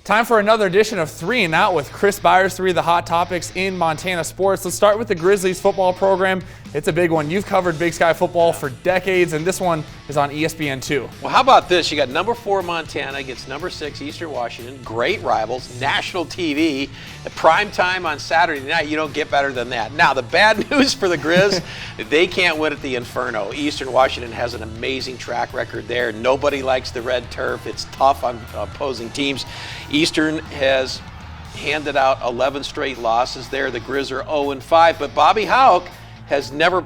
Time for another edition of 3 and Out with Chris Byers, 3 of the hot topics in Montana sports. Let's start with the Grizzlies football program. It's a big one. You've covered Big Sky football for decades, and this one is on ESPN2. Well, how about this? You got number 4 Montana against number 6 Eastern Washington. Great rivals, national TV, at prime time on Saturday night. You don't get better than that. Now, the bad news for the Grizz, they can't win at the Inferno. Eastern Washington has an amazing track record there. Nobody likes the red turf. It's tough on opposing teams. Eastern has handed out 11 straight losses there. The Grizz are 0-5, but Bobby Houck has never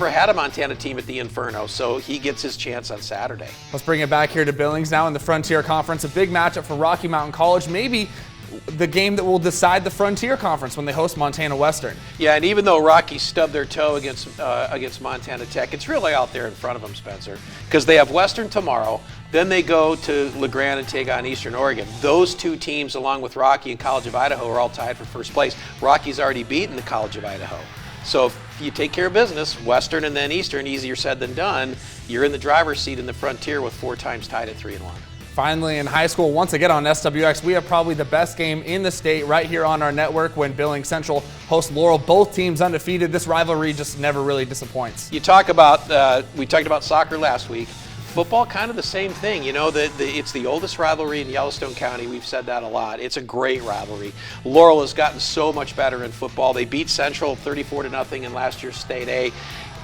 had a Montana team at the Inferno, so he gets his chance on Saturday. Let's bring it back here to Billings now in the Frontier Conference. A big matchup for Rocky Mountain College, maybe the game that will decide the Frontier Conference when they host Montana Western. Yeah, and even though Rocky stubbed their toe against Montana Tech, it's really out there in front of them, Spencer, because they have Western tomorrow. Then they go to LeGrand and take on Eastern Oregon. Those two teams, along with Rocky and College of Idaho, are all tied for first place. Rocky's already beaten the College of Idaho. So if you take care of business, Western and then Eastern, easier said than done, you're in the driver's seat in the Frontier with 4 times tied at 3-1. Finally, in high school, once again on SWX, we have probably the best game in the state right here on our network when Billings Central hosts Laurel. Both teams undefeated. This rivalry just never really disappoints. You talk about, we talked about soccer last week. Football, kind of the same thing. You know, it's the oldest rivalry in Yellowstone County. We've said that a lot. It's a great rivalry. Laurel has gotten so much better in football. They beat Central 34-0 in last year's State A.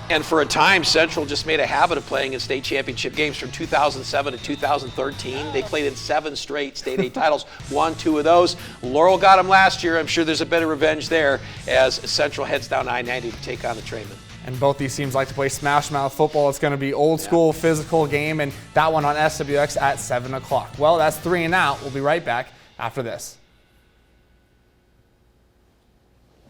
And for a time, Central just made a habit of playing in state championship games from 2007 to 2013. They played in 7 straight State A titles, won 2 of those. Laurel got them last year. I'm sure there's a bit of revenge there as Central heads down I-90 to take on the Trainmen. And both these teams like to play smash mouth football. It's going to be old school, physical game, and that one on SWX at 7 o'clock. Well, that's 3 and Out. We'll be right back after this.